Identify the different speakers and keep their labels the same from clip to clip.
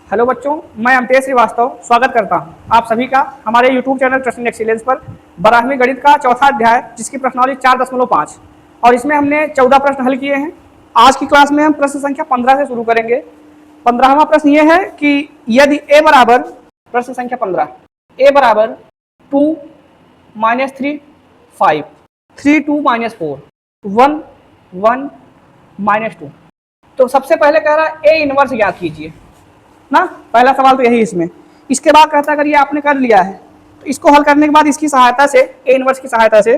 Speaker 1: Hello बच्चों, मैं अमतेश श्रीवास्तव स्वागत करता हूं आप सभी का हमारे YouTube चैनल ट्रस्टिंग एक्सीलेंस पर 12वीं गणित का चौथा अध्याय जिसकी प्रश्नावली 4.5 और इसमें हमने 14 प्रश्न हल किए हैं। आज की क्लास में हम प्रश्न संख्या 15 से शुरू करेंगे। 15वां प्रश्न ये है कि यदि a बराबर प्रश्न संख्या 15 a बराबर 2 - 3 5 3 2 - 4 1 1 -2 तो सबसे पहले कह रहा है a इनवर्स ज्ञात कीजिए ना। पहला सवाल तो यही इसमें। इसके बाद कहता है अगर ये आपने कर लिया है तो इसको हल करने के बाद इसकी सहायता से a इनवर्स की सहायता से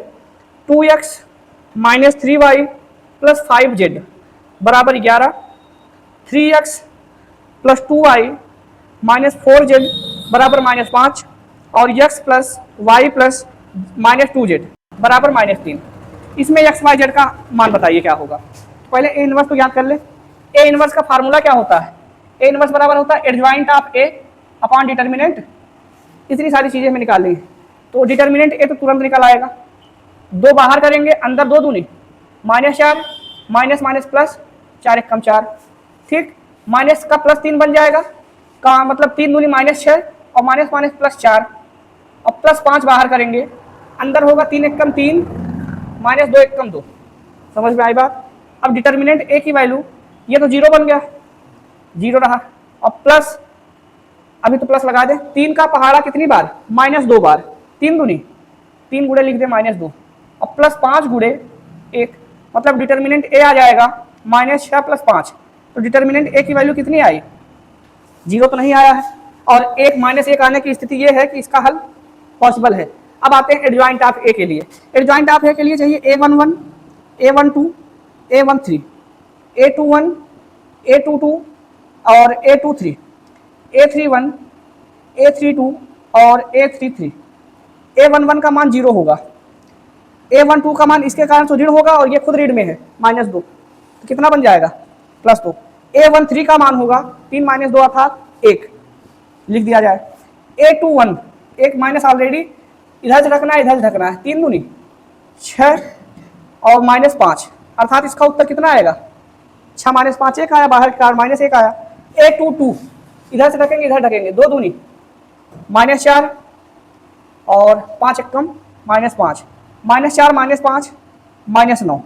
Speaker 1: 2x - 3y + 5z बराबर 11 3x + 2y - 4z बराबर -5 और x + y + -2z बराबर -3। इसमें x y z का मान बताइए क्या होगा। पहले a इनवर्स तो ज्ञात कर ले। a इनवर्स का फार्मूला क्या होता है? a इनवर्स बराबर होता है adjoint of a upon determinant. इतनी सारी चीजें हमें निकालनी है तो डिटर्मिनेंट a तो तुरंत निकल आएगा। 2 बाहर करेंगे, अंदर 2 दूनी -4 माइनस माइनस प्लस 4 1 4 ठीक। माइनस का +3 बन जाएगा का मतलब 3 दूनी -6 और माइनस माइनस +4 और +5 बाहर करेंगे, अंदर होगा 3 1 3 -2 1 2। समझ में आई बात? अब डिटर्मिनेंट a की वैल्यू ये तो 0 बन गया, 0 रहा और प्लस अभी तो प्लस लगा दे। 3 का पहाड़ा कितनी बार? -2 बार। 3 दूनी 3 गुड़े लिख दे -2 और +5 गुड़े 1 मतलब डिटर्मिनेंट a आ जाएगा -6 + 5। तो डिटर्मिनेंट a की वैल्यू कितनी आई? 0 तो नहीं आया है और 1 -1 आने की स्थिति ये है कि इसका हल पॉसिबल है। अब आते हैं एडजॉइंट ऑफ a के लिए। एडजॉइंट ऑफ a के लिए चाहिए a11 a12 a13 a21 a22 और a23 a31 a32 और a33। a11 का मान 0 होगा, a12 का मान इसके कारण से ऋण होगा और ये खुद ऋण में है -2 तो कितना बन जाएगा? +2। a13 का मान होगा 3 - 2 अर्थात 1 लिख दिया जाए। a21 एक माइनस ऑलरेडी इधर से रखना है इधर से रखना है, 3 दूनी 6 और -5 अर्थात इसका उत्तर कितना आएगा? 6 - 5 1 आया, बाहर का -1 आया। a22 इधर से ढकेंगे इधर ढकेंगे, 2 दूनी -4 और 5 1 -5 -4 -5 -9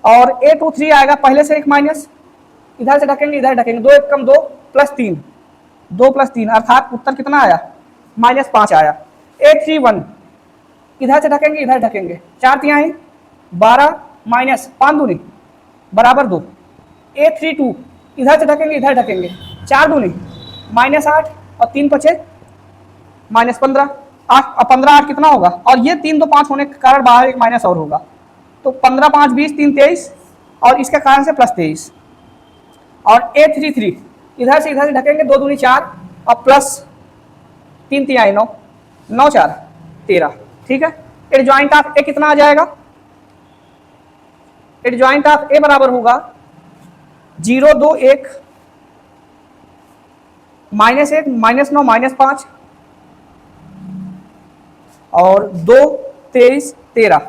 Speaker 1: और a23 आएगा पहले से एक माइनस, इधर से ढकेंगे इधर ढकेंगे, 2 1 2 +3 2 + 3 अर्थात उत्तर कितना आया? -5 आया। a31 इधर से ढकेंगे इधर ढकेंगे, 4 तिहाई 12 -5 दूनी बराबर 2। a32 इधर से ढकेंगे इधर ढकेंगे, 4 दूनी -8 और 3 × 5 -15 8 और 15 8 कितना होगा? और ये 3 2 5 होने के कारण बाहर एक माइनस और होगा तो 15 5 20 3 23 और इसके कारण से +23 और a33 इधर से ढकेंगे, 2 दूनी 4 और +3 तिहाई 9 9 4 13 ठीक है। एडजॉइंट ऑफ a कितना आ जाएगा? एडजॉइंट ऑफ a बराबर होगा 0 2 1 -1 -9 -5 और 2 23 13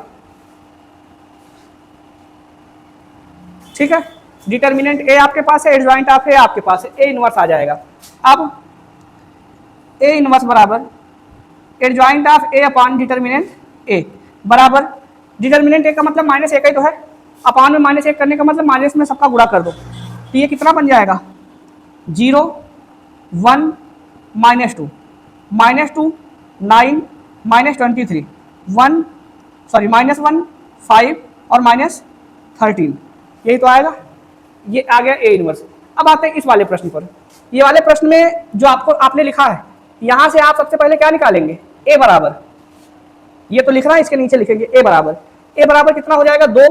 Speaker 1: ठीक है। डिटर्मिनेंट a आपके पास है, एडजॉइंट ऑफ a आपके पास है, a इनवर्स आ जाएगा। अब a इनवर्स बराबर adjoint of a upon determinant a बराबर डिटर्मिनेंट a का मतलब -1 ही तो है, अपॉन में -1 करने का मतलब माइनस में सबका गुणा कर दो तो ये कितना बन जाएगा? 0 1 -2 -2 9 -23 1 5 और -13 यही तो आएगा। ये आ गया a इनवर्स। अब आते हैं इस वाले प्रश्न पर। ये वाले प्रश्न में जो आपने लिखा है यहां से आप सबसे पहले क्या निकालेंगे? a बराबर, ये तो लिखना है इसके नीचे लिखेंगे a बराबर कितना हो जाएगा? 2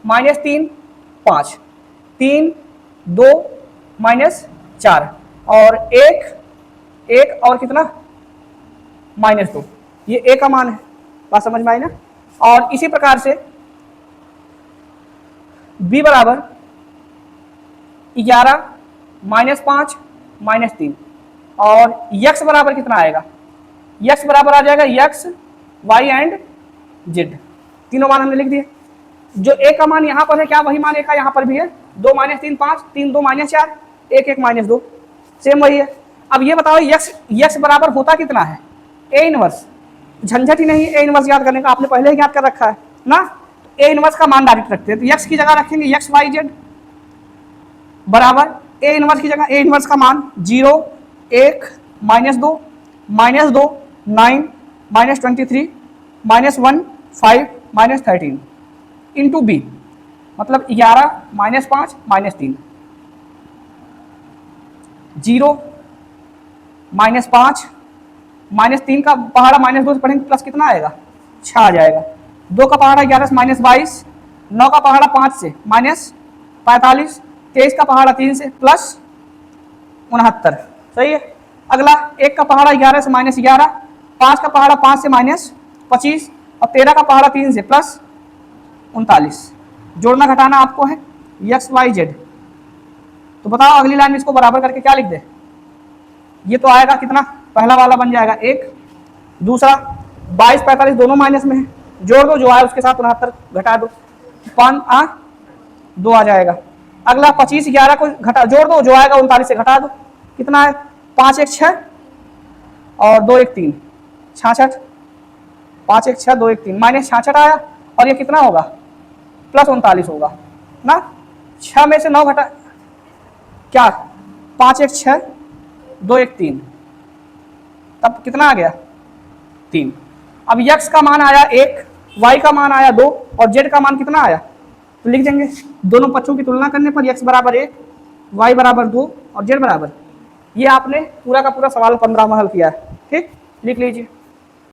Speaker 1: -3 5 3 2 -4 और 1 और कितना -2 ये a का मान है। बात समझ में आई ना? और इसी प्रकार से b बराबर 11 -5 -3 और x बराबर कितना आएगा? x बराबर आ जाएगा x y एंड z, तीनों मान हमने लिख दिए। जो a का मान यहाँ पर है क्या वही मान a का यहाँ पर भी है? 2 - 3 5 3 2 -4 1 1 -2 सेम वही है। अब ये बताओ यक्स बराबर होता कितना है, ए इनवर्स। झंझट ही नहीं ए इनवर्स याद करने का, आपने पहले ही याद कर रखा है ना। ए इनवर्स का मान डायरेक्ट रखते हैं, तो यक्स की जगह रखेंगे यक्स वाई जेड बराबर ए इनवर्स की जगह ए इनवर्स का मान 0 1 -2 -2 9 -23 -1 5 -13 इंटू बी, मतलब 11 -5 -3 0 -5 -3 का पहाड़ा -2 से पढ़ेंगे प्लस कितना आएगा 6 आ जाएगा। 2 का पहाड़ा 11 से -22, 9 का पहाड़ा 5 से -45, 23 का पहाड़ा 3 से प्लस 69। सही है। अगला 1 का पहाड़ा 11 से -11, 5 का पहाड़ा 5 से -25 और 13 का पहाड़ा 3 से प्लस 39। जोड़ना घटाना आपको है एक्स वाई जेड। तो बताओ अगली लाइन में इसको बराबर करके क्या लिख दे। ये तो आएगा कितना, पहला वाला बन जाएगा 1, दूसरा 22 45 दोनों माइनस में है, जोड़ दो जो आए उसके साथ 69 घटा दो, 2 आ जाएगा। अगला 25 11 को घटा जोड़ दो जो आएगा 39 से घटा दो, कितना है 5 1 6 और 2 1 3 66, 5 1 6 2 1 3 -66 आया। और ये कितना होगा प्लस 39 होगा ना। 6 में से 9 घटा क्या 5 1 6 2 1 3, तब कितना आ गया 3। अब यक्स का मान आया 1, वाई का मान आया 2 और जेड का मान कितना आया, तो लिख देंगे दोनों पक्षों की तुलना करने पर यक्स बराबर 1, वाई बराबर 2 और जेड बराबर। ये आपने पूरा का पूरा सवाल 15 में हल किया है। ठीक, लिख लीजिए।